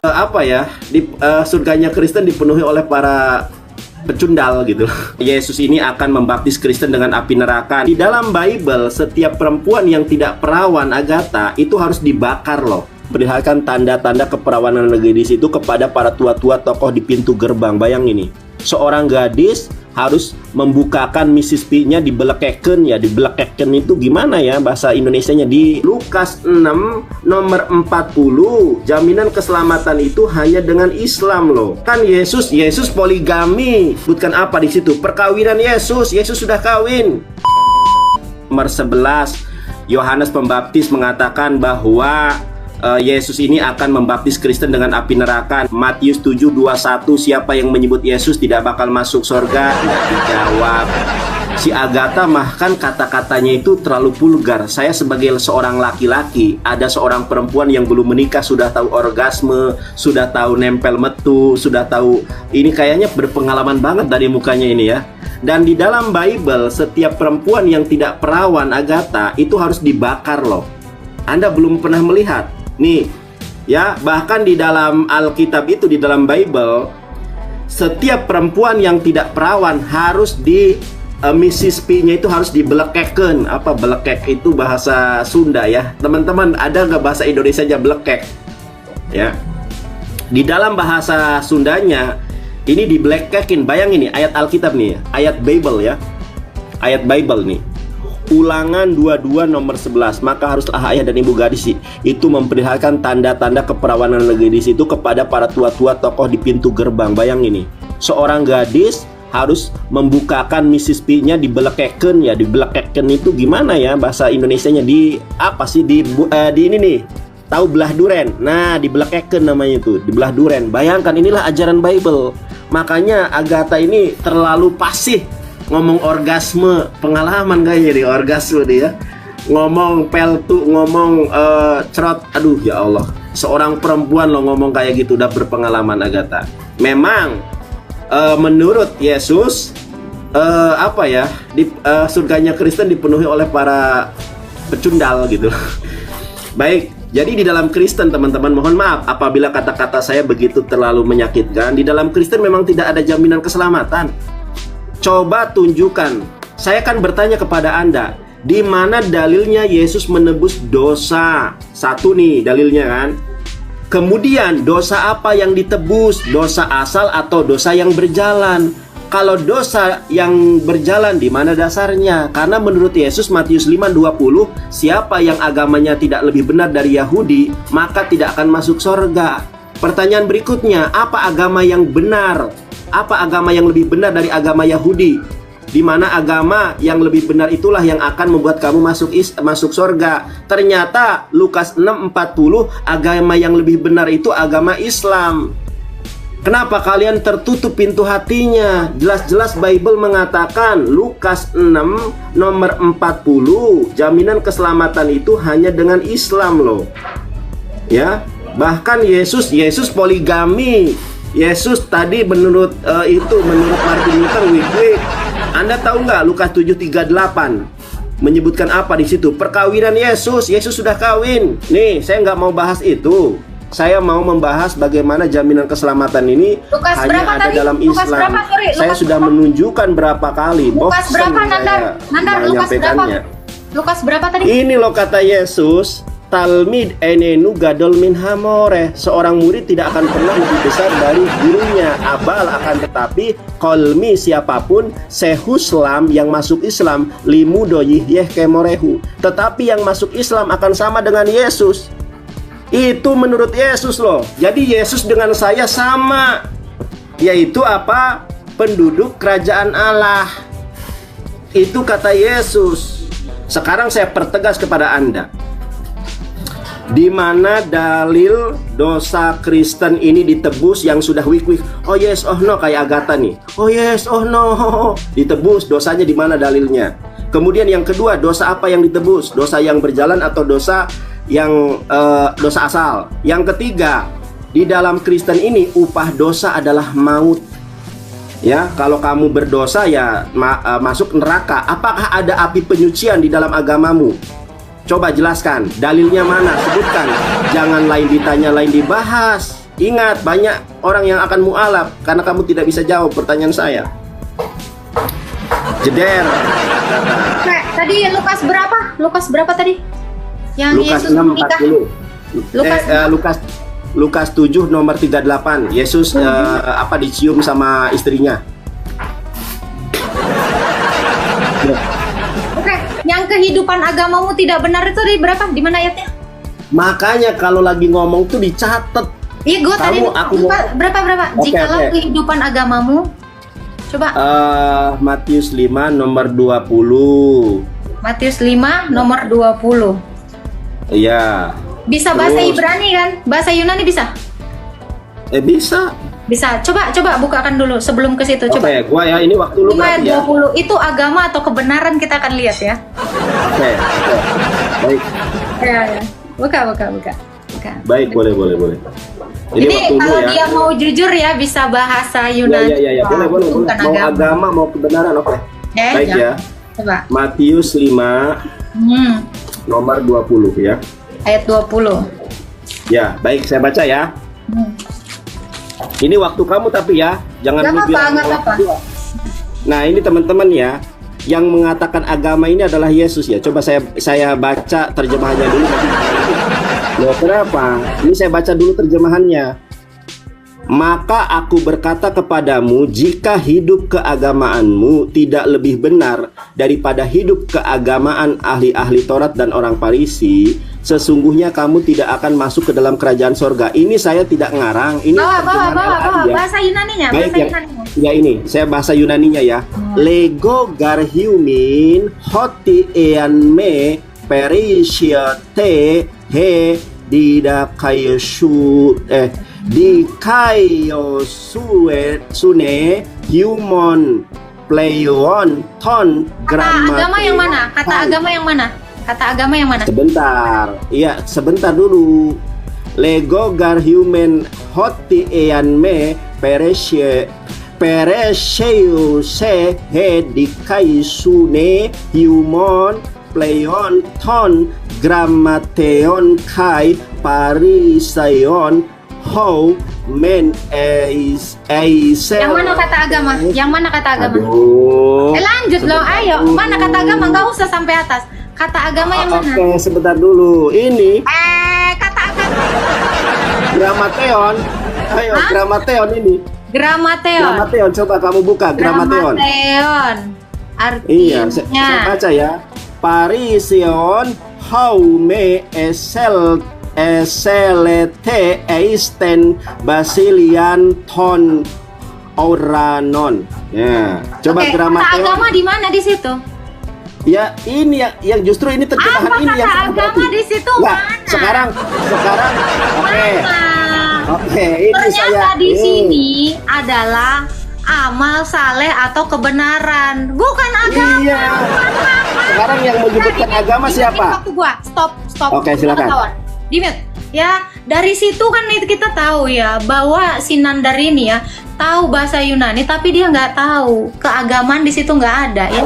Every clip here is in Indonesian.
Apa ya, surganya Kristen dipenuhi oleh para pecundal gitu. Yesus ini akan membaptis Kristen dengan api neraka. Di dalam Bible, setiap perempuan yang tidak perawan Agatha itu harus dibakar loh. Perlihatkan tanda-tanda keperawanan gadis itu kepada para tua-tua tokoh di pintu gerbang. Bayang ini, seorang gadis harus membukakan Mrs. P-nya, dibelekeken ya. Dibelekeken itu gimana ya bahasa Indonesianya? Di Lukas 6 nomor 40, jaminan keselamatan itu hanya dengan Islam loh. Kan Yesus poligami. Sebutkan apa di situ? Perkawinan Yesus sudah kawin. Nomor 11, Yohanes Pembaptis mengatakan bahwa Yesus ini akan membaptis Kristen dengan api neraka. Matius 7:21, siapa yang menyebut Yesus tidak bakal masuk surga? Tidak dijawab. Si Agatha mah kan kata-katanya itu terlalu vulgar. Saya sebagai seorang laki-laki, ada seorang perempuan yang belum menikah sudah tahu orgasme, sudah tahu nempel metu, sudah tahu, ini kayaknya berpengalaman banget dari mukanya ini ya. Dan di dalam Bible, setiap perempuan yang tidak perawan Agatha itu harus dibakar loh. Anda belum pernah melihat? Nih, ya, bahkan di dalam Alkitab itu, di dalam Bible, setiap perempuan yang tidak perawan harus Mrs. P-nya itu harus dibelekeken. Apa belekek itu bahasa Sunda ya. Teman-teman, ada nggak bahasa Indonesianya belekek? Ya. Di dalam bahasa Sundanya, ini dibelekekin. Bayangin nih, ayat Alkitab nih, ayat Bible ya. Ayat Bible nih. Ulangan 22 nomor 11, maka haruslah ayah dan ibu gadis itu memperlihatkan tanda-tanda keperawanan gadis itu kepada para tua-tua tokoh di pintu gerbang. Bayang ini, seorang gadis harus membukakan Mrs. P-nya, dibelekeken ya. Dibelekeken itu gimana ya bahasa Indonesianya? Di apa sih? Di ini nih, tahu belah duren? Nah, dibelekeken namanya itu, dibelah duren. Bayangkan, inilah ajaran Bible. Makanya Agatha ini terlalu pasif. Ngomong orgasme, pengalaman kayaknya di orgasme dia. Ngomong peltu, ngomong cerot. Aduh ya Allah, seorang perempuan lo ngomong kayak gitu udah berpengalaman Agatha. Memang menurut Yesus apa ya, surganya Kristen dipenuhi oleh para pecundal gitu. Baik, jadi di dalam Kristen teman-teman, mohon maaf apabila kata-kata saya begitu terlalu menyakitkan. Di dalam Kristen memang tidak ada jaminan keselamatan. Coba tunjukkan. Saya kan bertanya kepada Anda, di mana dalilnya Yesus menebus dosa? Satu nih dalilnya kan. Kemudian dosa apa yang ditebus? Dosa asal atau dosa yang berjalan? Kalau dosa yang berjalan, di mana dasarnya? Karena menurut Yesus Matius 5:20, siapa yang agamanya tidak lebih benar dari Yahudi, maka tidak akan masuk surga. Pertanyaan berikutnya, apa agama yang benar? Apa agama yang lebih benar dari agama Yahudi? Di mana agama yang lebih benar itulah yang akan membuat kamu masuk surga. Ternyata Lukas 6:40, agama yang lebih benar itu agama Islam. Kenapa kalian tertutup pintu hatinya? Jelas-jelas Bible mengatakan, Lukas 6 nomor 40, jaminan keselamatan itu hanya dengan Islam loh. Ya, bahkan Yesus poligami. Yesus tadi menurut Martin Luther Wycliffe, Anda tahu nggak Lukas 7:38 menyebutkan apa di situ? Perkawinan Yesus sudah kawin. Nih, saya nggak mau bahas itu. Saya mau membahas bagaimana jaminan keselamatan ini Lukas hanya ada tadi? dalam Lukas Islam. berapa? Sorry, saya sudah menunjukkan berapa kali. Lukas berapa, Nandar? Lukas berapa? Lukas berapa tadi? Ini loh kata Yesus, Talmid enenu gadol min hamore. Seorang murid tidak akan pernah lebih besar dari gurunya. Abal akan tetapi kolmi siapapun sehuslam yang masuk Islam limu doyih kemorehu. Tetapi yang masuk Islam akan sama dengan Yesus. Itu menurut Yesus loh. Jadi Yesus dengan saya sama. Yaitu apa? Penduduk kerajaan Allah. Itu kata Yesus. Sekarang saya pertegas kepada Anda. Di mana dalil dosa Kristen ini ditebus yang sudah wik-wik? Oh yes, oh no, kayak Agatha nih. Oh yes, oh no, ditebus. Dosanya di mana dalilnya? Kemudian yang kedua, dosa apa yang ditebus? Dosa yang berjalan atau dosa yang dosa asal? Yang ketiga, di dalam Kristen ini upah dosa adalah maut. Ya, kalau kamu berdosa ya masuk neraka. Apakah ada api penyucian di dalam agamamu? Coba jelaskan, dalilnya mana? Sebutkan. Jangan lain ditanya, lain dibahas. Ingat, banyak orang yang akan mualaf karena kamu tidak bisa jawab pertanyaan saya. Jeder. Oke, tadi Lukas berapa? Lukas berapa tadi? Yang Lukas Yesus 6 menikah. 40. Lukas 7 nomor 38. Yesus dicium sama istrinya. Oke, yang kehidupan agamamu tidak benar itu di berapa? Di mana ayatnya? Makanya kalau lagi ngomong tuh dicatat. Iya, gue tadi berapa? Oke, Jikalau oke. kehidupan agamamu, coba Matius 5 nomor 20. Matius 5 nomor 20. Iya. Bisa bahasa Terus. Ibrani kan? Bahasa Yunani bisa? Bisa. Bisa. Coba bukakan dulu sebelum ke situ. Coba. Oke, gua ya ini waktu lu 5 ayat berarti ya. 20 itu agama atau kebenaran kita akan lihat ya. Oke. Baik. Ya. Buka. Baik, boleh. Ini waktu lu kalau ya. dia mau jujur ya bisa bahasa Yunani. Ya. Boleh. Bukan Mau agama, mau kebenaran, oke. Baik ya. Coba. Matius 5 nomor 20 ya. Ayat 20. Ya, baik, saya baca ya. Ini waktu kamu tapi ya, jangan Nggak lu bilang apa-apa, nggak apa-apa. waktu. Nah, ini teman-teman ya, yang mengatakan agama ini adalah Yesus ya. Coba saya baca terjemahannya dulu. Loh, kenapa? Ini saya baca dulu terjemahannya. Maka aku berkata kepadamu, jika hidup keagamaanmu tidak lebih benar daripada hidup keagamaan ahli-ahli Taurat dan orang Farisi, sesungguhnya kamu tidak akan masuk ke dalam kerajaan sorga. Ini saya tidak ngarang. Ini terjemahan LAI ya. Bahasa Yunaninya. Baik Bahasa ya. Yunaninya. Ya ini, saya bahasa Yunaninya ya. Lego garhiumin hoti eanme perisiate he di kayo sune human playon ton Kata agama yang mana? Kata agama yang mana? Sebentar dulu. Lego gar human hoti eanme pereseu se he di kayo sune human playon ton grammateon kai parisayon how men Yang mana kata agama? Aduh. Lanjut loh, ayo. Mana kata agama? Nggak usah sampai atas. Kata agama yang mana? Oke, sebentar dulu. Ini Kata agama. Gramateon. Ayo, Hah? Gramateon ini. Gramateon, coba kamu buka Gramateon. Iya, saya Artinya. baca ya. Parision haume eselete eisten basilian ton oranon. Ya, coba Oke, kata Gramateon. agama di mana di situ? Ya, ini yang justru ini terjemahan Apa ini yang kata saya agama berarti. di situ Nah, mana? sekarang oke. Oke, ini Ternyata saya di sini adalah amal saleh atau kebenaran, bukan agama. Iya. Sekarang yang menyebutkan agama siapa? Waktu gua. Stop. Oke, silakan. Di mute. Ya, dari situ kan kita tahu ya bahwa si Nandar ini ya tahu bahasa Yunani, tapi dia nggak tahu keagamaan di situ nggak ada ya.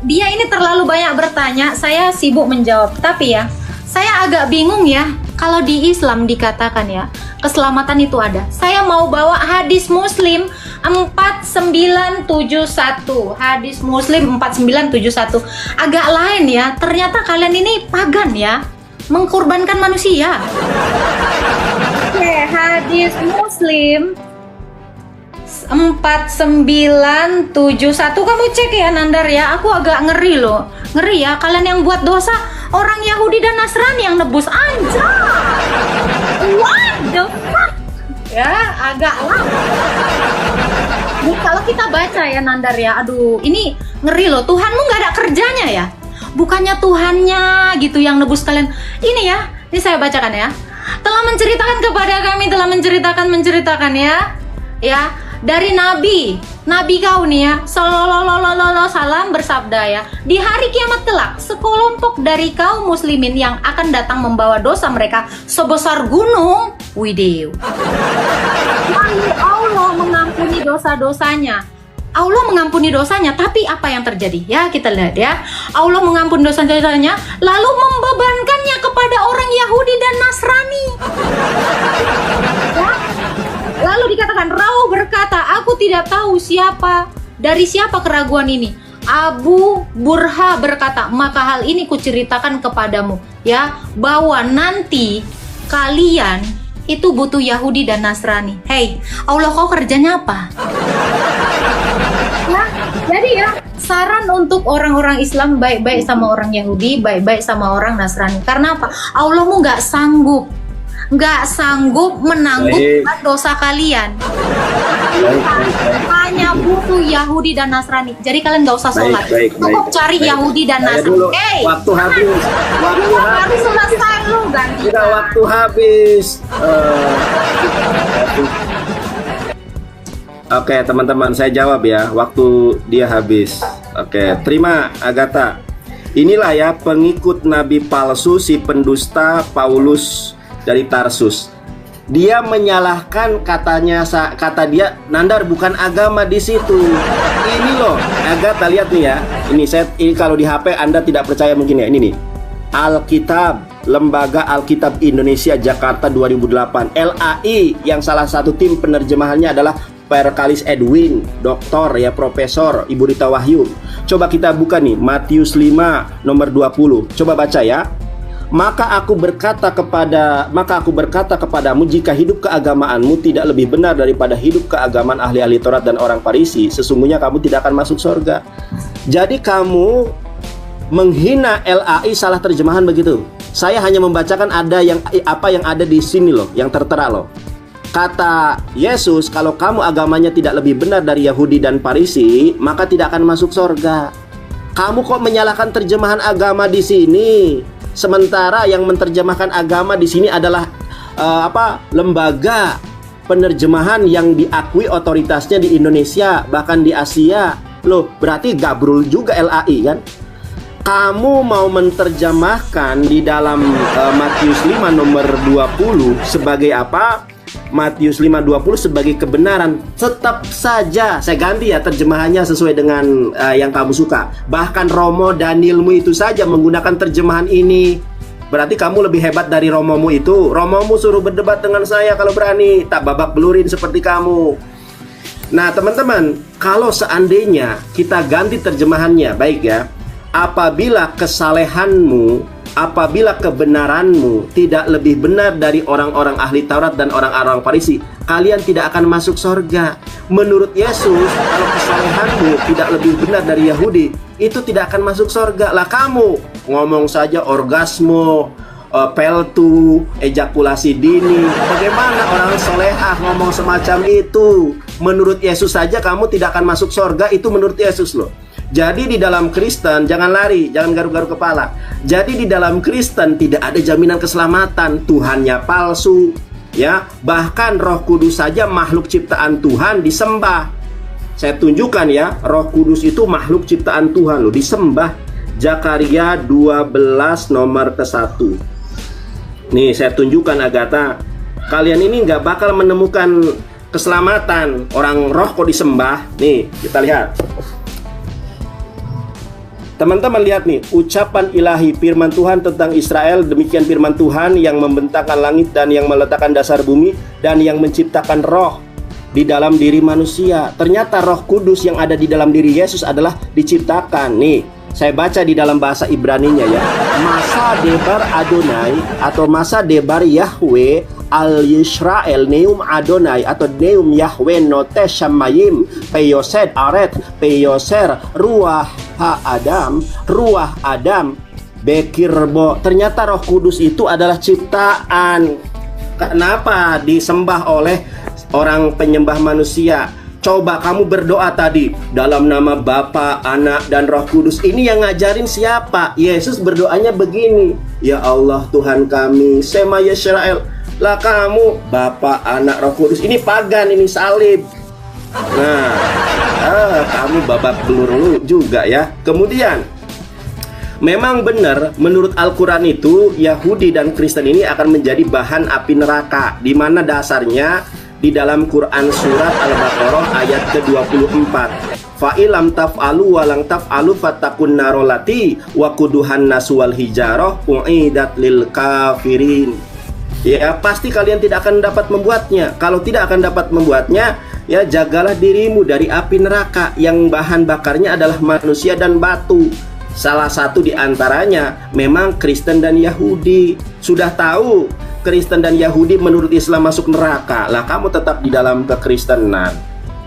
Dia ini terlalu banyak bertanya, saya sibuk menjawab. Tapi ya, saya agak bingung ya. Kalau di Islam dikatakan ya, keselamatan itu ada. Saya mau bawa hadis Muslim 4971. Hadis Muslim 4971. Agak lain ya. Ternyata kalian ini pagan ya. Mengkorbankan manusia. Oke, hadis Muslim 4971. Kamu cek ya Nandar ya. Aku agak ngeri loh. Ngeri ya, kalian yang buat dosa orang Yahudi dan Nasrani yang nebus, anjay. What the fuck? Ya, agak lah. Nih, kalau kita baca ya Nandar ya, aduh, ini ngeri loh. Tuhanmu nggak ada kerjanya ya. Bukannya Tuhannya gitu yang nebus kalian. Ini ya, ini saya bacakan ya. Telah menceritakan kepada kami, telah menceritakan ya. Ya, dari Nabi kau nih ya, sallallahu salam bersabda ya, di hari kiamat kelak sekelompok dari kaum muslimin yang akan datang membawa dosa mereka sebesar gunung Wideu. Lalu Allah mengampuni dosa-dosanya. Allah mengampuni dosanya, tapi apa yang terjadi? Ya, kita lihat ya. Allah mengampuni dosanya, lalu membebankannya kepada orang Yahudi dan Nasrani. Ya. Lalu dikatakan, Raul berkata, aku tidak tahu dari siapa keraguan ini. Abu Burha berkata, maka hal ini kuceritakan kepadamu, ya, bahwa nanti kalian itu butuh Yahudi dan Nasrani. Hei, Allah kau kerjanya apa? Nah, jadi ya, saran untuk orang-orang Islam baik-baik sama orang Yahudi, baik-baik sama orang Nasrani. Karena apa? Allahmu nggak sanggup menanggung dosa kalian. Hanya butuh Yahudi dan Nasrani. Jadi kalian nggak usah sholat. Cukup cari Yahudi dan Nasrani. Waktu habis. Baru selesai lu ganti. Sudah waktu habis. Oke, teman-teman, saya jawab ya. Waktu dia habis. Oke, terima Agatha. Inilah ya pengikut nabi palsu, si pendusta Paulus dari Tarsus. Dia menyalahkan, kata dia, Nandar, bukan agama di situ. Ini loh, Agatha, lihat nih ya. Ini kalau di HP Anda tidak percaya mungkin ya. Ini nih. Alkitab, Lembaga Alkitab Indonesia Jakarta 2008. LAI yang salah satu tim penerjemahannya adalah Perkalis Edwin, doktor ya, profesor, Ibu Rita Wahyu. Coba kita buka nih Matius 5 nomor 20. Coba baca ya. Maka aku berkata kepadamu, jika hidup keagamaanmu tidak lebih benar daripada hidup keagamaan ahli-ahli Taurat dan orang Farisi, sesungguhnya kamu tidak akan masuk surga. Jadi kamu menghina LAI, salah terjemahan begitu. Saya hanya membacakan apa yang ada di sini loh, yang tertera loh. Kata Yesus, kalau kamu agamanya tidak lebih benar dari Yahudi dan Farisi, maka tidak akan masuk surga. Kamu kok menyalahkan terjemahan agama di sini? Sementara yang menerjemahkan agama di sini adalah lembaga penerjemahan yang diakui otoritasnya di Indonesia, bahkan di Asia. Loh, berarti gabrul juga LAI kan? Kamu mau menerjemahkan di dalam Matius 5 nomor 20 sebagai apa? Matius 5:20 sebagai kebenaran. Tetap saja saya ganti ya terjemahannya sesuai dengan yang kamu suka. Bahkan Romo Danielmu itu saja menggunakan terjemahan ini. Berarti kamu lebih hebat dari Romomu itu. Romomu suruh berdebat dengan saya kalau berani, tak babak belurin seperti kamu. Nah teman-teman, kalau seandainya kita ganti terjemahannya, baik ya, apabila kesalehanmu, apabila kebenaranmu tidak lebih benar dari orang-orang ahli Taurat dan orang-orang Farisi, kalian tidak akan masuk surga. Menurut Yesus, kalau kesalehanmu tidak lebih benar dari Yahudi, itu tidak akan masuk surga. Lah kamu ngomong saja orgasme, peltu, ejakulasi dini. Bagaimana orang solehah ngomong semacam itu? Menurut Yesus saja kamu tidak akan masuk surga, itu menurut Yesus loh. Jadi di dalam Kristen, jangan lari, jangan garuk-garuk kepala. Jadi di dalam Kristen tidak ada jaminan keselamatan. Tuhannya palsu, ya. Bahkan Roh Kudus saja makhluk ciptaan Tuhan disembah. Saya tunjukkan ya, Roh Kudus itu makhluk ciptaan Tuhan loh, disembah. Zakaria 12 nomor ke-1. Nih saya tunjukkan Agatha. Kalian ini nggak bakal menemukan keselamatan. Orang roh kok disembah. Nih kita lihat. Teman-teman lihat nih, ucapan ilahi firman Tuhan tentang Israel. Demikian firman Tuhan yang membentangkan langit dan yang meletakkan dasar bumi dan yang menciptakan roh di dalam diri manusia. Ternyata Roh Kudus yang ada di dalam diri Yesus adalah diciptakan. Nih, saya baca di dalam bahasa Ibraninya ya. Masa debar Adonai atau masa debar Yahweh al Yisrael neum Adonai atau neum Yahweh note shamayim peyosed aret peyoser ruah Adam bekirbo. Ternyata Roh Kudus itu adalah ciptaan. Kenapa disembah oleh orang penyembah manusia? Coba kamu berdoa tadi dalam nama Bapa, Anak, dan Roh Kudus. Ini yang ngajarin siapa? Yesus berdoanya begini, ya Allah Tuhan kami, Sema Yisrael. Lah kamu Bapa, Anak, Roh Kudus. Ini pagan, ini salib. Nah, kamu babak belur juga ya. Kemudian memang benar menurut Al-Quran itu Yahudi dan Kristen ini akan menjadi bahan api neraka, di mana dasarnya di dalam Quran surat Al-Baqarah ayat ke-24. fa ilam taf'alu wa lang taf'alu fattaqun narolati wa quduhan naswal hijarah u'idat lil kafirin. Ya, pasti kalian tidak akan dapat membuatnya. Kalau tidak akan dapat membuatnya, ya jagalah dirimu dari api neraka yang bahan bakarnya adalah manusia dan batu. Salah satu di antaranya memang Kristen dan Yahudi. Sudah tahu Kristen dan Yahudi menurut Islam masuk neraka, lah kamu tetap di dalam kekristenan.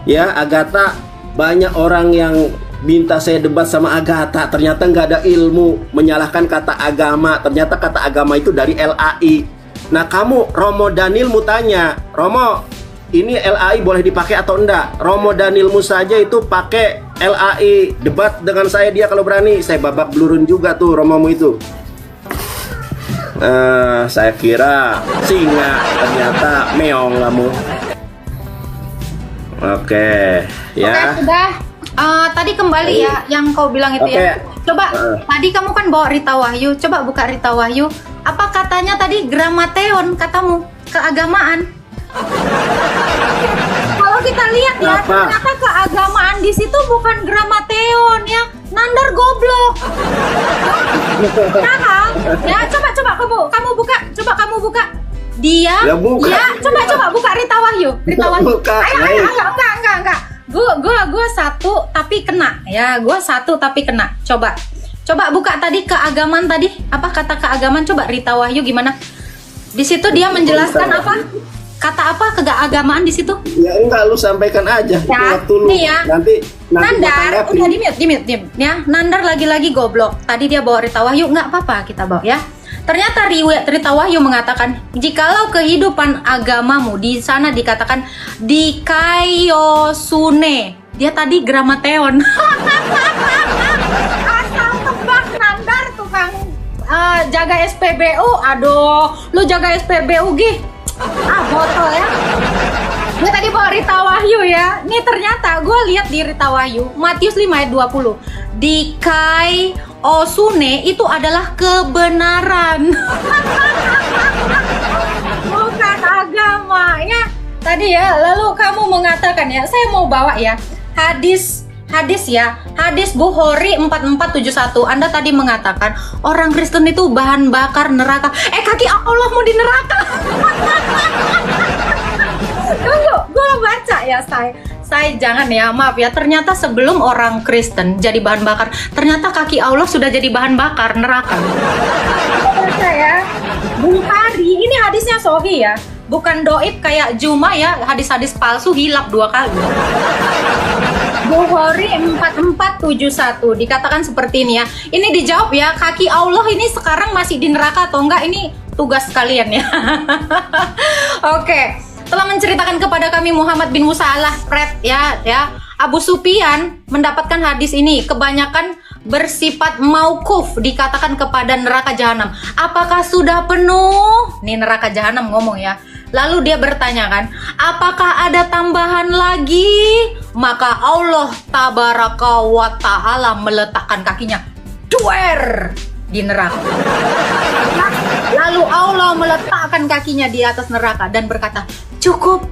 Ya, Agatha, banyak orang yang minta saya debat sama Agatha, ternyata nggak ada ilmu, menyalahkan kata agama. Ternyata kata agama itu dari LAI. Nah kamu, Romo Danilmu tanya, Romo, ini LAI boleh dipakai atau enggak? Romo Danilmu saja itu pakai LAI, debat dengan saya dia kalau berani. Saya babak belurun juga tuh Romomu itu. Saya kira singa, ternyata meong kamu. Oke, ya. Oke, sudah. Tadi kembali ya yang kau bilang itu ya. Coba tadi kamu kan bawa Rita Wahyu. Coba buka Rita Wahyu. Apa katanya tadi gramateon katamu keagamaan? Kalau kita lihat ya, ternyata keagamaan di situ bukan gramateon ya. Nandar goblok. Nah, ya coba kamu buka. Coba kamu buka. Dia ya, coba buka Rita Wahyu. Rita Wahyu. Ayo, enggak. Gua satu tapi kena ya. Gua satu tapi kena. Coba buka tadi keagamaan tadi. Apa kata keagamaan? Coba Rita Wahyu gimana? Di situ dia menjelaskan apa? Kata apa keagamaan di situ? Ya enggak, lu sampaikan aja. Ya, nih ya. Nanti Nandar, udah di mute ya. Nandar lagi-lagi goblok. Tadi dia bawa Rita Wahyu, nggak apa-apa kita bawa ya. Ternyata Rita Wahyu mengatakan, jikalau kehidupan agamamu di sana dikatakan dikaiosune. Dia tadi gramateon. Asal tebak Nandar tukang jaga SPBU. Aduh, lu jaga SPBU gih. Botol ya. Gue tadi bawa Rita Wahyu ya. Nih ternyata gue lihat di Rita Wahyu Matius 5 ayat 20. Dikai osune itu adalah kebenaran. Bukan agama ya. Tadi ya, lalu kamu mengatakan ya, saya mau bawa ya hadis ya, hadis Bukhari 4471. Anda tadi mengatakan orang Kristen itu bahan bakar neraka. Kaki Allah mau di neraka. Tunggu, gue baca ya saya jangan ya, maaf ya. Ternyata sebelum orang Kristen jadi bahan bakar, ternyata kaki Allah sudah jadi bahan bakar neraka. Baca ya, Bukhari, ini hadisnya Sohi ya, bukan doib kayak Juma ya, hadis-hadis palsu hilap 2 kali. Bukhari 4471 dikatakan seperti ini ya. Ini dijawab ya, kaki Allah ini sekarang masih di neraka atau enggak? Ini tugas kalian ya. Oke. Telah menceritakan kepada kami Muhammad bin Musa al-Fred ya. Abu Sufyan mendapatkan hadis ini kebanyakan bersifat mauquf, dikatakan kepada neraka jahanam. Apakah sudah penuh? Nih neraka jahanam ngomong ya. Lalu dia bertanya kan, apakah ada tambahan lagi? Maka Allah tabaraka wa ta'ala meletakkan kakinya duer di neraka. Lalu Allah meletakkan kakinya di atas neraka dan berkata, cukup,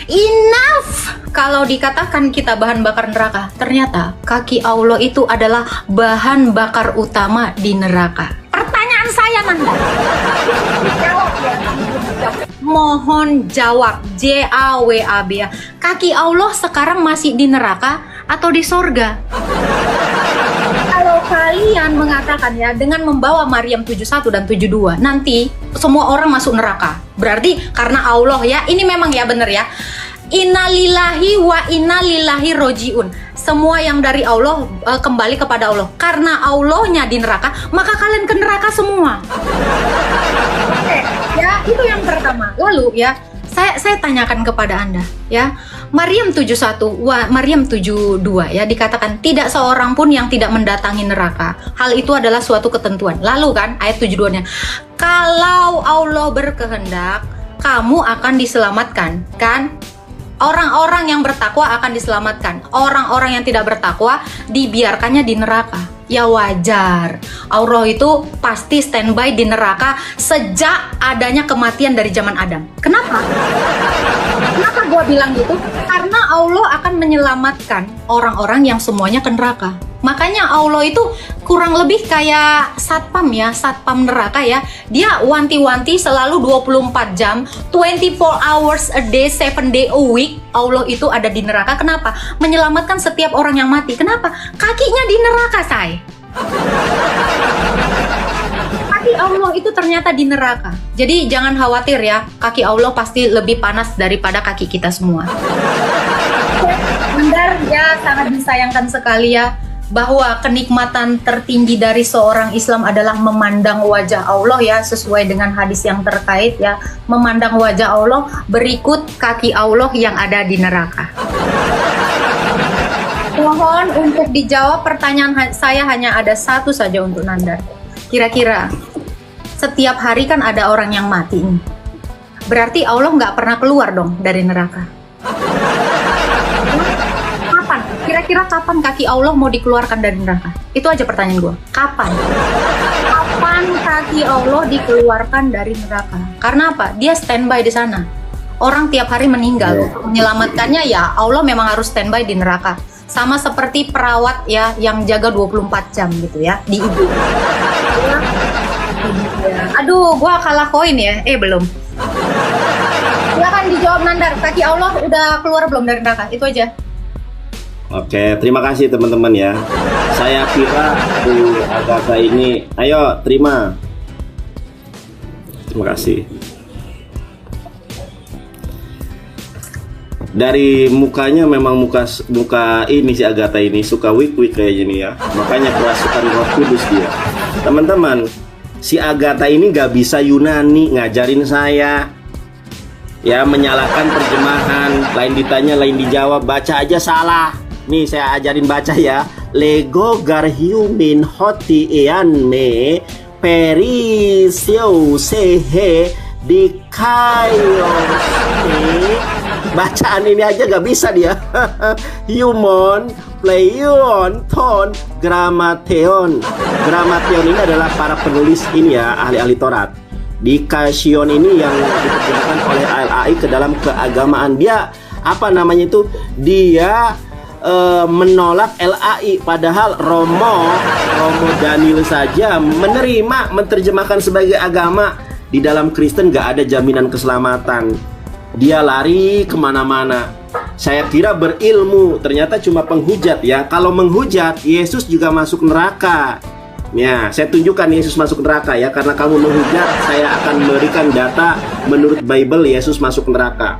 enough. Kalau dikatakan kita bahan bakar neraka, ternyata kaki Allah itu adalah bahan bakar utama di neraka. Pertanyaan saya Nanda, jawab ya. Mohon jawab, JAWAB ya. Kaki Allah sekarang masih di neraka atau di sorga? Kalau kalian mengatakan ya dengan membawa Maryam 71 dan 72 nanti semua orang masuk neraka, berarti karena Allah ya, ini memang ya bener ya, innalillahi wa innalillahi rojiun. Semua yang dari Allah kembali kepada Allah. Karena Allahnya di neraka, maka kalian ke neraka semua. Oke, ya itu yang pertama. Lalu ya, saya tanyakan kepada Anda ya. Maryam 71, Maryam 72 ya dikatakan tidak seorang pun yang tidak mendatangi neraka. Hal itu adalah suatu ketentuan. Lalu kan ayat 72-nya, kalau Allah berkehendak, kamu akan diselamatkan kan? Orang-orang yang bertakwa akan diselamatkan. Orang-orang yang tidak bertakwa dibiarkannya di neraka. Ya wajar. Allah itu pasti standby di neraka sejak adanya kematian dari zaman Adam. Kenapa? Kenapa gua bilang gitu? Karena Allah akan menyelamatkan orang-orang yang semuanya ke neraka. Makanya Allah itu kurang lebih kayak satpam ya, satpam neraka ya. Dia wanti-wanti selalu 24 jam, 24 hours a day, 7 day a week. Allah itu ada di neraka. Kenapa? Menyelamatkan setiap orang yang mati. Kenapa? Kakinya di neraka, say. Kaki Allah itu ternyata di neraka. Jadi jangan khawatir ya, kaki Allah pasti lebih panas daripada kaki kita semua. Benar ya, sangat disayangkan sekali ya, bahwa kenikmatan tertinggi dari seorang Islam adalah memandang wajah Allah ya, sesuai dengan hadis yang terkait ya, memandang wajah Allah berikut kaki Allah yang ada di neraka. Mohon untuk dijawab pertanyaan saya hanya ada satu saja untuk Nandar. Kira-kira setiap hari kan ada orang yang mati nih. Berarti Allah nggak pernah keluar dong dari neraka. Kapan? Kira-kira kapan kaki Allah mau dikeluarkan dari neraka? Itu aja pertanyaan gue. Kapan? Kapan kaki Allah dikeluarkan dari neraka? Karena apa? Dia standby di sana. Orang tiap hari meninggal. Menyelamatkannya ya Allah memang harus standby di neraka. Sama seperti perawat ya yang jaga 24 jam gitu ya di ibu. Aduh, gua kalah koin ya. Belum. Silakan dijawab Nandar. Kaki Allah udah keluar belum dari neraka? Itu aja. Oke, terima kasih teman-teman ya. Saya kira Bu Agatha ini, ayo terima. Terima kasih. Dari mukanya memang muka ini si Agatha ini suka wik-wik kayaknya nih ya. Makanya kerasukan Roh Kudus dia. Teman-teman, si Agatha ini gak bisa Yunani ngajarin saya. Ya, menyalahkan terjemahan, lain ditanya, lain dijawab, baca aja salah. Nih saya ajarin baca ya. Lego garhiumin hoti ean me perisio sehe dikaios. Bacaan ini aja gak bisa dia. Human, pleion, ton, gramateon. Gramateon ini adalah para penulis ini ya, ahli-ahli Taurat. Dikaion ini yang diterjemahkan oleh LAI ke dalam keagamaan. Dia apa namanya itu? Dia menolak LAI, padahal Romo Daniel saja menerjemahkan sebagai agama. Di dalam Kristen gak ada jaminan keselamatan. Dia lari kemana-mana. Saya kira berilmu, ternyata cuma penghujat ya. Kalau menghujat, Yesus juga masuk neraka. Ya, saya tunjukkan Yesus masuk neraka ya. Karena kamu menghujat, saya akan memberikan data menurut Bible Yesus masuk neraka.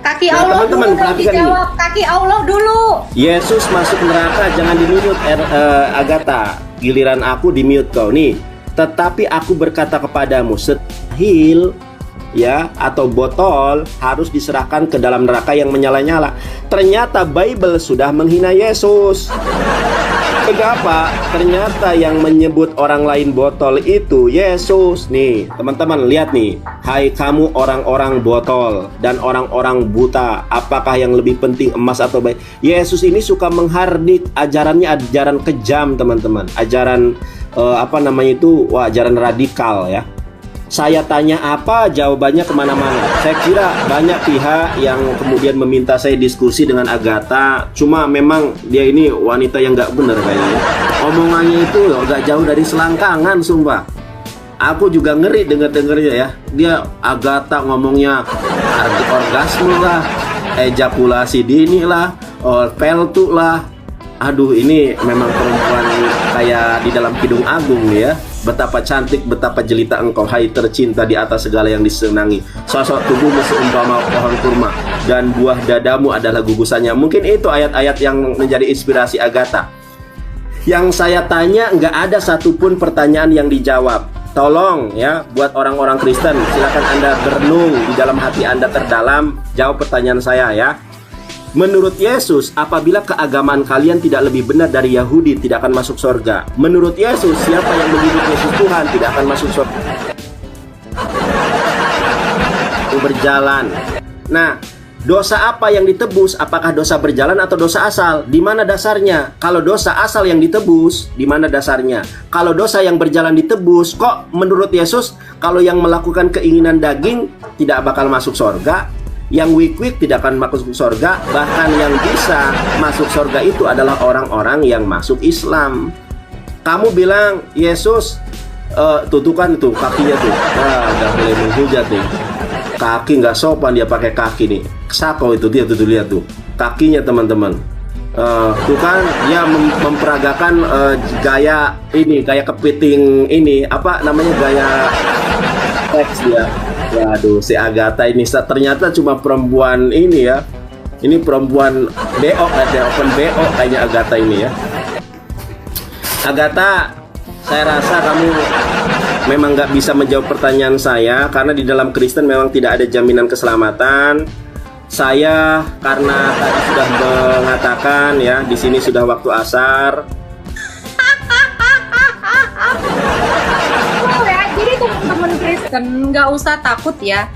Kaki Allah teman-teman, dulu perhatikan dijawab. Ini. Kaki Allah dulu. Yesus masuk neraka, jangan di-mute Agatha. Giliran aku di-mute kau nih. Tetapi aku berkata kepadamu, setahil ya atau botol harus diserahkan ke dalam neraka yang menyala-nyala. Ternyata Bible sudah menghina Yesus. Kenapa? Ternyata yang menyebut orang lain botol itu Yesus. Nih teman-teman lihat nih. Hai kamu orang-orang botol dan orang-orang buta, apakah yang lebih penting emas atau baik? Yesus ini suka menghardik. Ajarannya ajaran kejam teman-teman. Ajaran ajaran radikal ya. Saya tanya apa, jawabannya kemana-mana. Saya kira banyak pihak yang kemudian meminta saya diskusi dengan Agatha. Cuma memang dia ini wanita yang gak bener kayaknya. Omongannya itu gak jauh dari selangkangan, sumpah. Aku juga ngeri denger-dengernya ya. Dia Agatha ngomongnya orgasme lah, ejakulasi dini lah, peltu lah. Aduh, ini memang perempuan kayak di dalam Kidung Agung nih ya. Betapa cantik, betapa jelita engkau, hai tercinta di atas segala yang disenangi. Sosok tubuhmu seumpama pohon kurma, dan buah dadamu adalah gugusannya. Mungkin itu ayat-ayat yang menjadi inspirasi Agatha. Yang saya tanya, nggak ada satupun pertanyaan yang dijawab. Tolong ya, buat orang-orang Kristen, silakan Anda berenung di dalam hati Anda terdalam. Jawab pertanyaan saya ya. Menurut Yesus, apabila keagamaan kalian tidak lebih benar dari Yahudi, tidak akan masuk surga. Menurut Yesus, siapa yang menyebut Yesus Tuhan tidak akan masuk surga. Berjalan. Nah, dosa apa yang ditebus? Apakah dosa berjalan atau dosa asal? Di mana dasarnya? Kalau dosa asal yang ditebus, di mana dasarnya? Kalau dosa yang berjalan ditebus, kok menurut Yesus kalau yang melakukan keinginan daging tidak bakal masuk surga? Yang weak tidak akan masuk surga. Bahkan yang bisa masuk surga itu adalah orang-orang yang masuk Islam. Kamu bilang Yesus tuh kan itu kakinya tuh, udah boleh menghujat nih. Kaki nggak sopan dia pakai kaki nih. Sako itu dia tuh lihat tuh kakinya teman-teman. Tuh kan dia memperagakan gaya ini, gaya kepiting ini, apa namanya, gaya teks dia. Waduh, si Agatha ini ternyata cuma perempuan ini ya. Ini perempuan BO, ada open BO kayaknya Agatha ini ya. Agatha, saya rasa kamu memang nggak bisa menjawab pertanyaan saya karena di dalam Kristen memang tidak ada jaminan keselamatan. Saya karena tadi sudah mengatakan ya, di sini sudah waktu asar. Oh ya, jadi teman-teman Kristen nggak usah takut ya.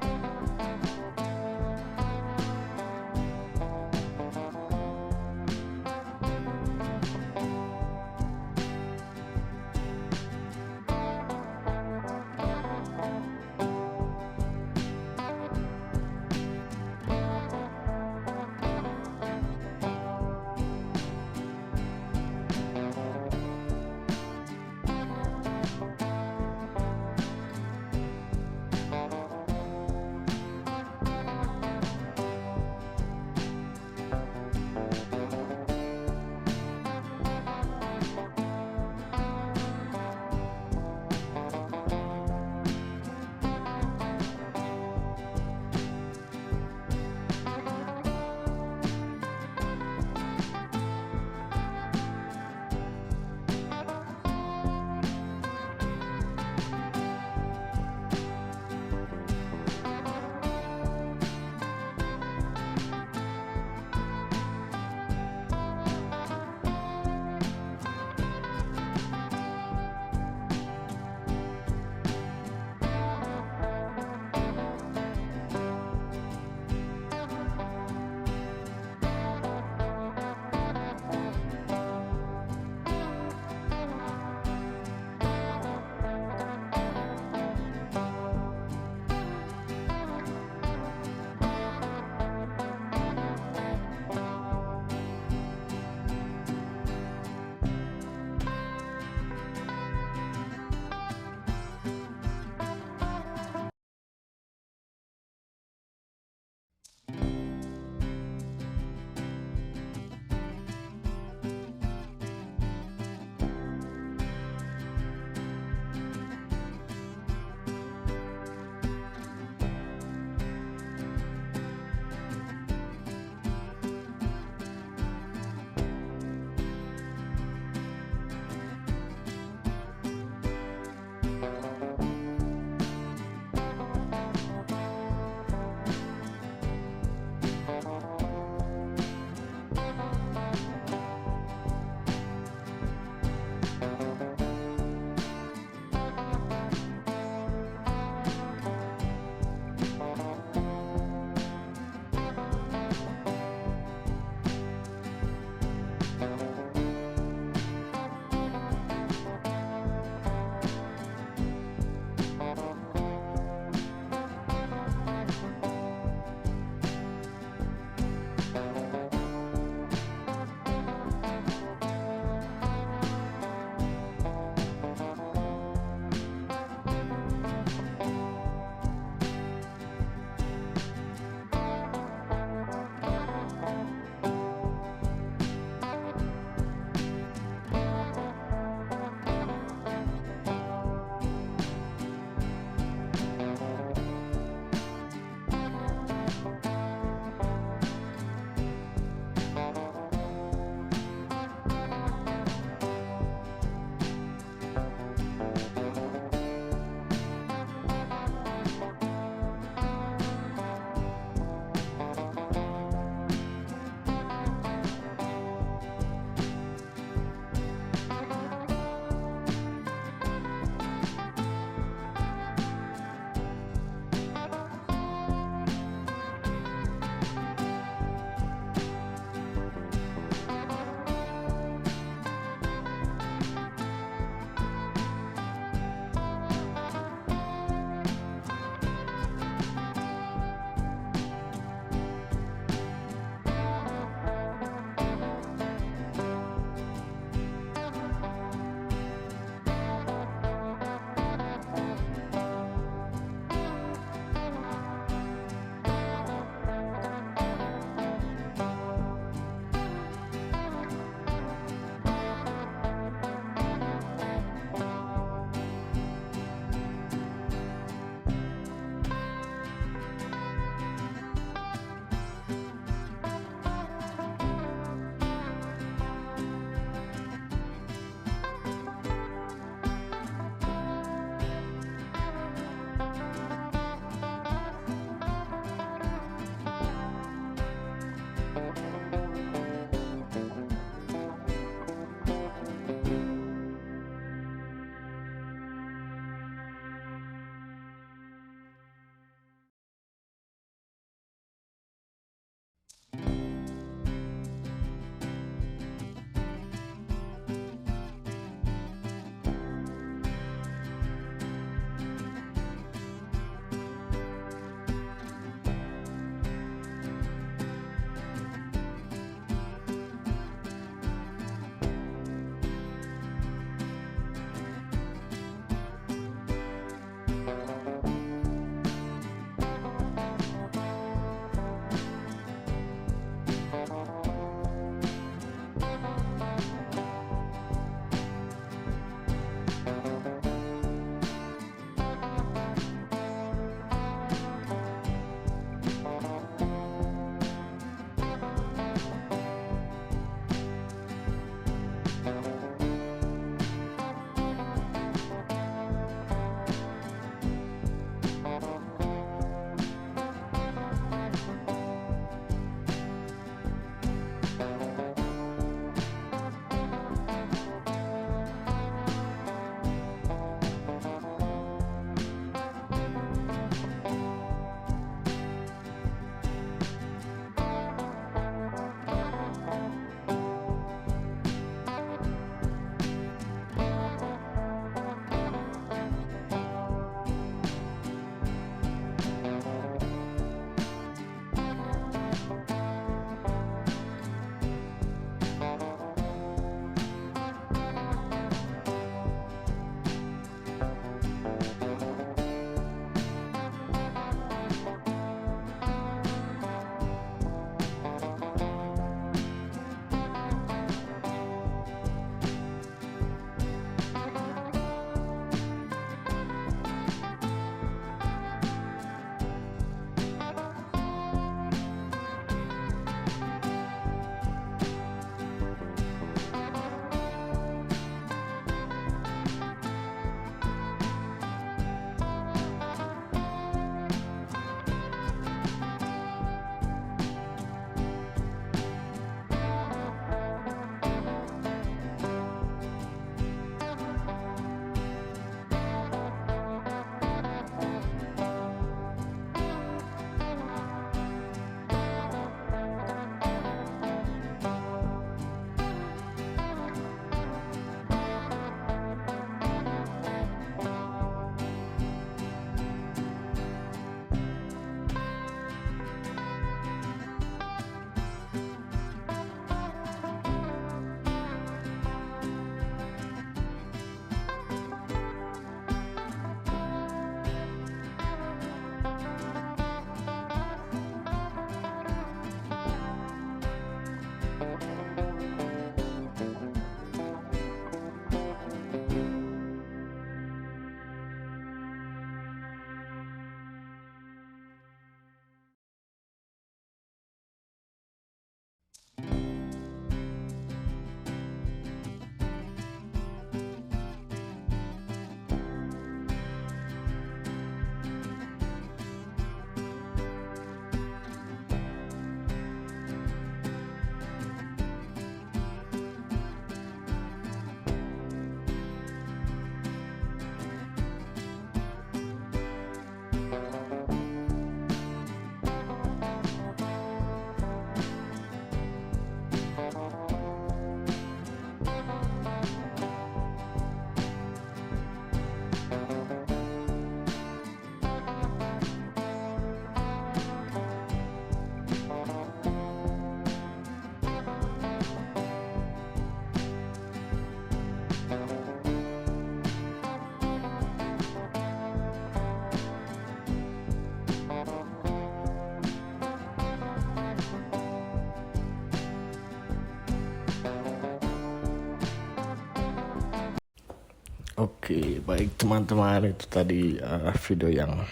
Oke, baik teman-teman, itu tadi video yang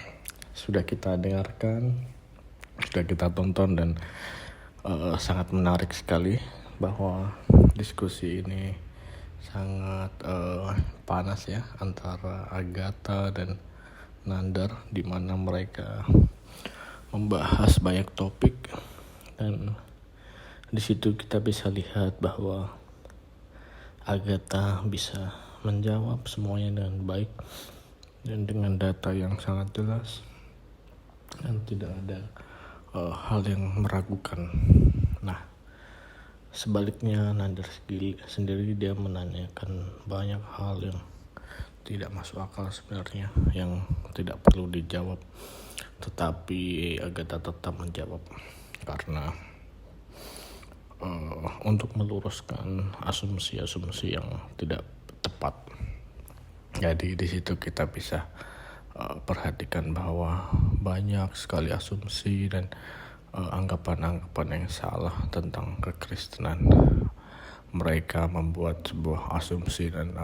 sudah kita dengarkan, sudah kita tonton, dan sangat menarik sekali bahwa diskusi ini sangat panas ya antara Agatha dan Nandar, di mana mereka membahas banyak topik, dan di situ kita bisa lihat bahwa Agatha bisa menjawab semuanya dengan baik dan dengan data yang sangat jelas, dan tidak ada hal yang meragukan. Nah, sebaliknya Nandar sendiri dia menanyakan banyak hal yang tidak masuk akal sebenarnya, yang tidak perlu dijawab, tetapi Agatha tetap menjawab karena untuk meluruskan asumsi-asumsi yang tidak tepat. Jadi di situ kita bisa perhatikan bahwa banyak sekali asumsi dan anggapan-anggapan yang salah tentang kekristenan. Mereka membuat sebuah asumsi dan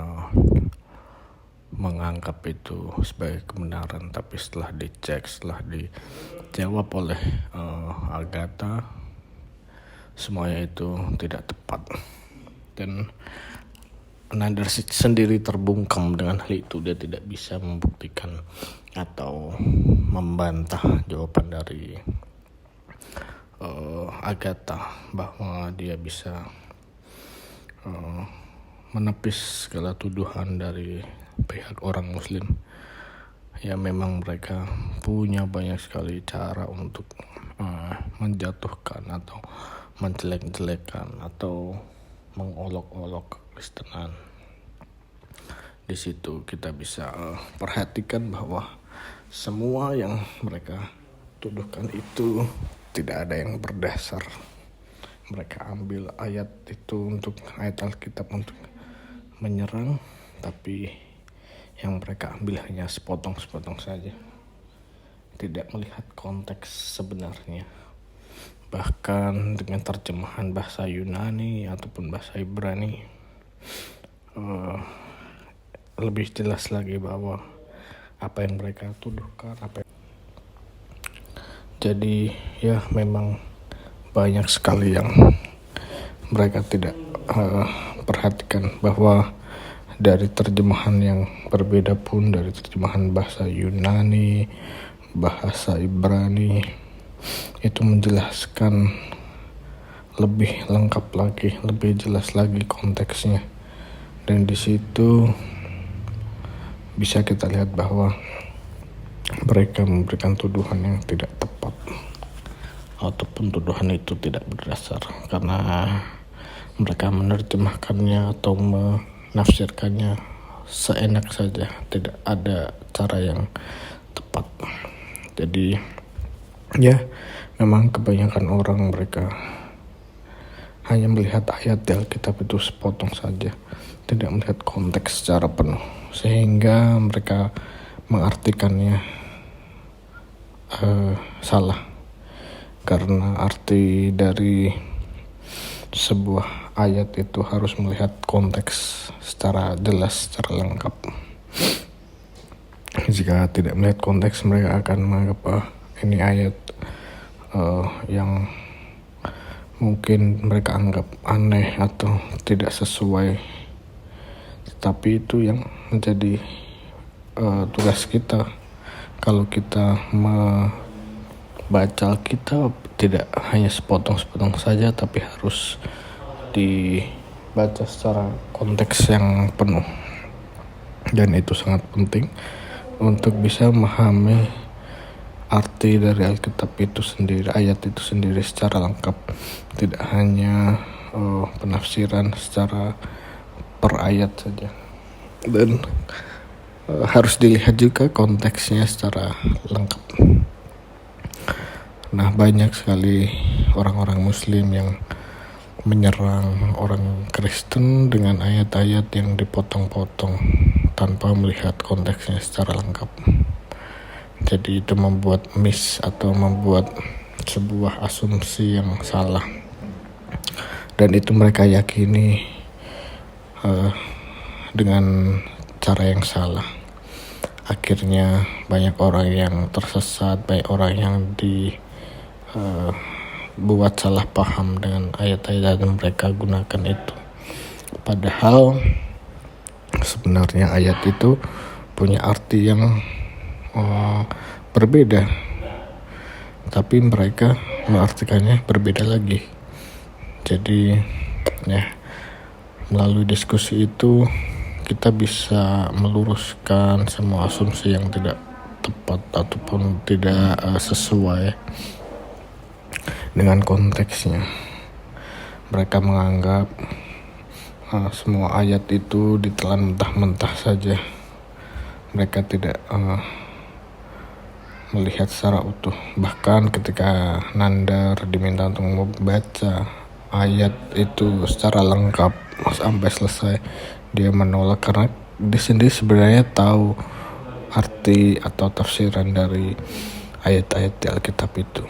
menganggap itu sebagai kebenaran, tapi setelah dicek, setelah dijawab oleh Agatha, semuanya itu tidak tepat. Dan Nandar sendiri terbungkam dengan hal itu. Dia tidak bisa membuktikan atau membantah jawaban dari Agatha, bahwa dia bisa menepis segala tuduhan dari pihak orang Muslim. Ya, memang mereka punya banyak sekali cara untuk menjatuhkan atau menjelek-jelekan atau mengolok-olok kekristenan. Di situ kita bisa perhatikan bahwa semua yang mereka tuduhkan itu tidak ada yang berdasar. Mereka ambil ayat itu untuk ayat Alkitab untuk menyerang, tapi yang mereka ambil hanya sepotong-sepotong saja, tidak melihat konteks sebenarnya. Bahkan dengan terjemahan bahasa Yunani ataupun bahasa Ibrani lebih jelas lagi bahwa apa yang mereka tuduhkan, jadi ya memang banyak sekali yang mereka tidak perhatikan, bahwa dari terjemahan yang berbeda pun, dari terjemahan bahasa Yunani, bahasa Ibrani, itu menjelaskan lebih lengkap lagi, lebih jelas lagi konteksnya. Dan di situ bisa kita lihat bahwa mereka memberikan tuduhan yang tidak tepat, ataupun tuduhan itu tidak berdasar, karena mereka menerjemahkannya atau menafsirkannya seenak saja, tidak ada cara yang tepat. Jadi ya, memang kebanyakan orang mereka hanya melihat ayat di Alkitab itu sepotong saja, tidak melihat konteks secara penuh, sehingga mereka mengartikannya salah. Karena arti dari sebuah ayat itu harus melihat konteks secara jelas, secara lengkap. Jika tidak melihat konteks, mereka akan menganggap ini ayat yang mungkin mereka anggap aneh atau tidak sesuai. Tetapi itu yang menjadi tugas kita. Kalau kita membaca Alkitab, tidak hanya sepotong-sepotong saja, tapi harus dibaca secara konteks yang penuh. Dan itu sangat penting untuk bisa memahami arti dari Alkitab itu sendiri, ayat itu sendiri secara lengkap. Tidak hanya penafsiran secara per ayat saja. Dan harus dilihat juga konteksnya secara lengkap. Nah, banyak sekali orang-orang Muslim yang menyerang orang Kristen dengan ayat-ayat yang dipotong-potong tanpa melihat konteksnya secara lengkap. Jadi itu membuat atau membuat sebuah asumsi yang salah, dan itu mereka yakini dengan cara yang salah. Akhirnya banyak orang yang tersesat, banyak orang yang buat salah paham dengan ayat-ayat yang mereka gunakan itu. Padahal sebenarnya ayat itu punya arti yang berbeda, tapi mereka mengartikannya berbeda lagi. Jadi ya, melalui diskusi itu kita bisa meluruskan semua asumsi yang tidak tepat ataupun tidak sesuai dengan konteksnya. Mereka menganggap semua ayat itu ditelan mentah-mentah saja. Mereka tidak melihat secara utuh. Bahkan ketika Nandar diminta untuk membaca ayat itu secara lengkap sampai selesai, dia menolak karena dia sendiri sebenarnya tahu arti atau tafsiran dari ayat-ayat di Alkitab itu,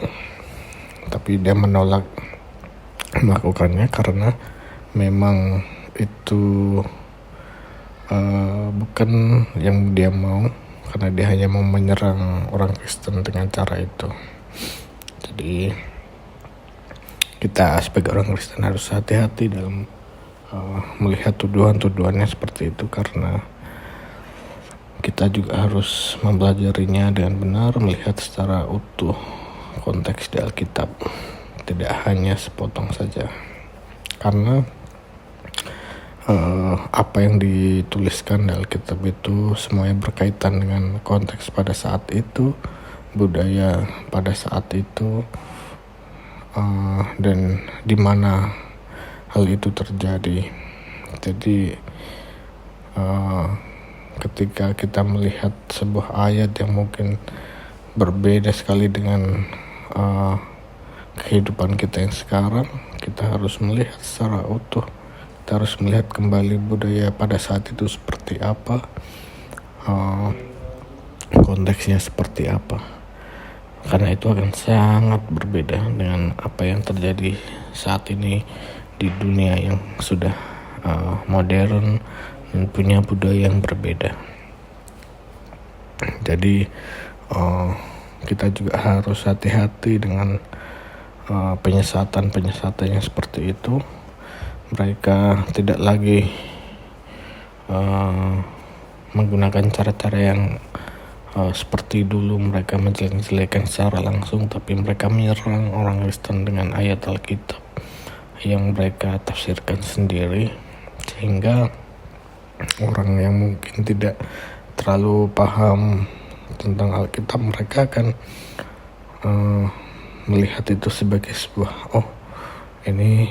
tapi dia menolak melakukannya karena memang itu bukan yang dia mau, karena dia hanya mau menyerang orang Kristen dengan cara itu. Jadi kita sebagai orang Kristen harus hati-hati dalam melihat tuduhan-tuduhannya seperti itu, karena kita juga harus mempelajarinya dengan benar, melihat secara utuh konteks di Alkitab, tidak hanya sepotong saja. Karena apa yang dituliskan di Alkitab itu semuanya berkaitan dengan konteks pada saat itu, budaya pada saat itu, dan di mana hal itu terjadi. Jadi ketika kita melihat sebuah ayat yang mungkin berbeda sekali dengan kehidupan kita yang sekarang, kita harus melihat secara utuh. Kita harus melihat kembali budaya pada saat itu seperti apa, konteksnya seperti apa, karena itu akan sangat berbeda dengan apa yang terjadi saat ini di dunia yang sudah modern dan punya budaya yang berbeda. Jadi kita juga harus hati-hati dengan penyesatan yang seperti itu. Mereka tidak lagi menggunakan cara-cara yang seperti dulu mereka menjelek-jelekan secara langsung, tapi mereka menyerang orang Kristen dengan ayat Alkitab yang mereka tafsirkan sendiri, sehingga orang yang mungkin tidak terlalu paham tentang Alkitab, mereka akan melihat itu sebagai sebuah, ini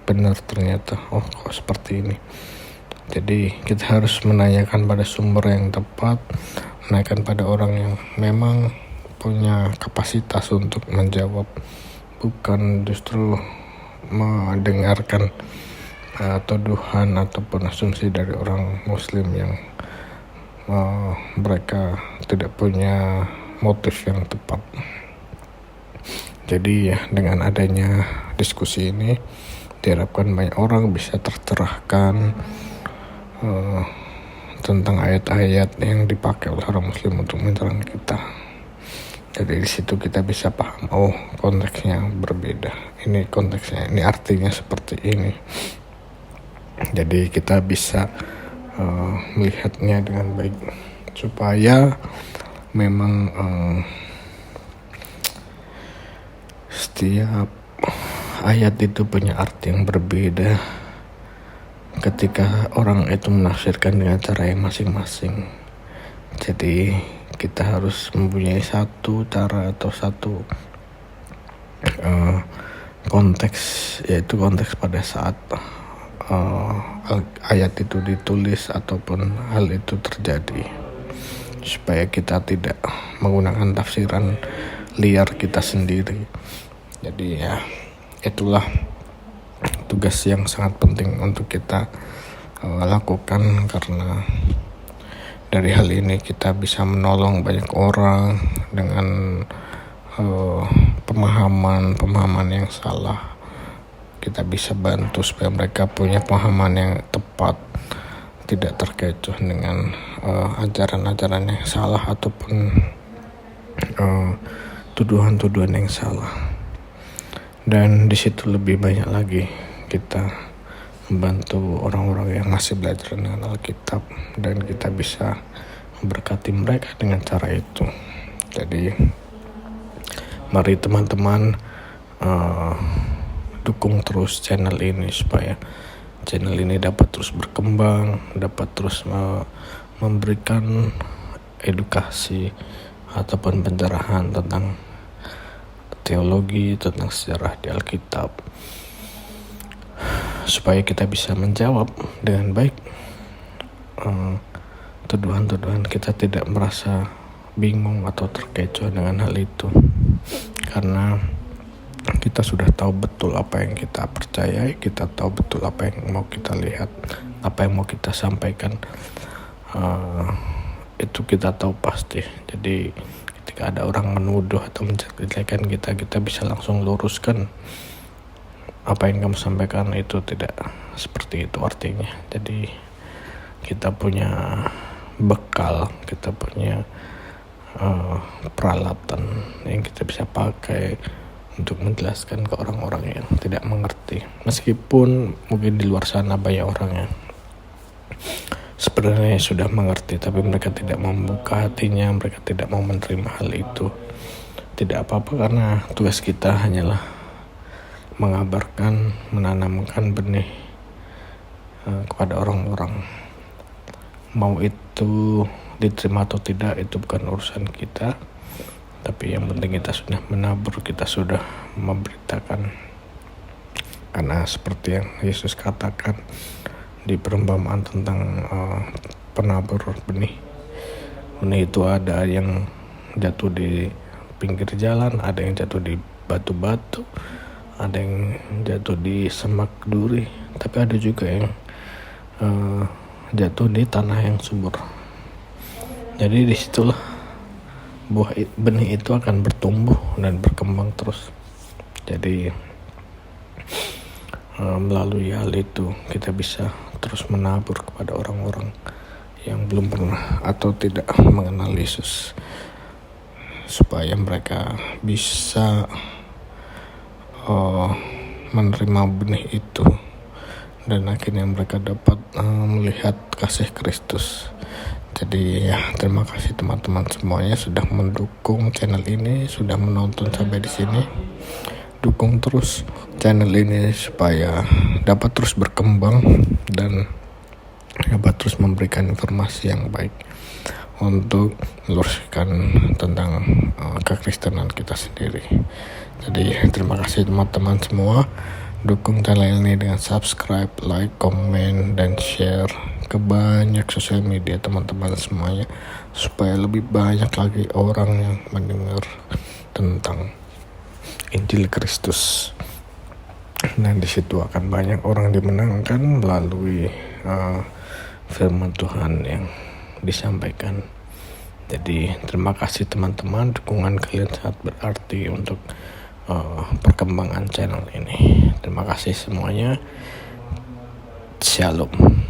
benar ternyata, kok seperti ini. Jadi kita harus menanyakan pada sumber yang tepat, menanyakan pada orang yang memang punya kapasitas untuk menjawab, bukan justru mendengarkan tuduhan ataupun asumsi dari orang Muslim yang mereka tidak punya motif yang tepat. Jadi ya, dengan adanya diskusi ini diharapkan banyak orang bisa tercerahkan tentang ayat-ayat yang dipakai oleh orang Muslim untuk menyerang kita. Jadi di situ kita bisa paham, konteksnya berbeda. Ini konteksnya, ini artinya seperti ini. Jadi kita bisa melihatnya dengan baik, supaya memang setiap ayat itu punya arti yang berbeda ketika orang itu menafsirkan dengan cara yang masing-masing. Jadi kita harus mempunyai satu cara atau satu konteks, yaitu konteks pada saat ayat itu ditulis ataupun hal itu terjadi, supaya kita tidak menggunakan tafsiran liar kita sendiri. Jadi ya, itulah tugas yang sangat penting untuk kita lakukan, karena dari hal ini kita bisa menolong banyak orang dengan pemahaman yang salah. Kita bisa bantu supaya mereka punya pemahaman yang tepat tidak terkecoh dengan ajaran-ajaran yang salah ataupun tuduhan-tuduhan yang salah. Dan di situ lebih banyak lagi kita membantu orang-orang yang masih belajar dengan Alkitab, dan kita bisa memberkati mereka dengan cara itu. Jadi mari teman-teman dukung terus channel ini supaya channel ini dapat terus berkembang, dapat terus memberikan edukasi ataupun pencerahan tentang teologi, tentang sejarah di Alkitab, supaya kita bisa menjawab dengan baik tuduhan-tuduhan. Kita tidak merasa bingung atau terkecoh dengan hal itu, karena kita sudah tahu betul apa yang kita percayai, kita tahu betul apa yang mau kita lihat, apa yang mau kita sampaikan. Itu kita tahu pasti. Jadi ketika ada orang menuduh atau menjelekkan kita, kita bisa langsung luruskan, apa yang kamu sampaikan itu tidak seperti itu artinya. Jadi kita punya bekal, kita punya peralatan yang kita bisa pakai untuk menjelaskan ke orang-orang yang tidak mengerti. Meskipun mungkin di luar sana banyak orang yang sebenarnya sudah mengerti, tapi mereka tidak membuka hatinya, mereka tidak mau menerima hal itu. Tidak apa-apa, karena tugas kita hanyalah mengabarkan, menanamkan benih kepada orang-orang. Mau itu diterima atau tidak, itu bukan urusan kita, tapi yang penting kita sudah menabur, kita sudah memberitakan. Karena seperti yang Yesus katakan di perumpamaan tentang penabur benih itu, ada yang jatuh di pinggir jalan, ada yang jatuh di batu-batu, ada yang jatuh di semak duri, tapi ada juga yang jatuh di tanah yang subur. Jadi disitulah buah benih itu akan bertumbuh dan berkembang terus. Jadi melalui hal itu kita bisa terus menabur kepada orang-orang yang belum pernah atau tidak mengenal Yesus, supaya mereka bisa menerima benih itu, dan akhirnya mereka dapat melihat kasih Kristus. Jadi ya, terima kasih teman-teman semuanya sudah mendukung channel ini, sudah menonton sampai di sini. Dukung terus channel ini supaya dapat terus berkembang dan dapat terus memberikan informasi yang baik untuk meluruskan tentang kekristenan kita sendiri. Jadi terima kasih teman-teman semua. Dukung channel ini dengan subscribe, like, komen, dan share ke banyak sosial media teman-teman semuanya, supaya lebih banyak lagi orang yang mendengar tentang Injil Kristus. Dan di situ akan banyak orang dimenangkan melalui firman Tuhan yang disampaikan. Jadi terima kasih teman-teman, dukungan kalian sangat berarti untuk perkembangan channel ini. Terima kasih semuanya. Shalom.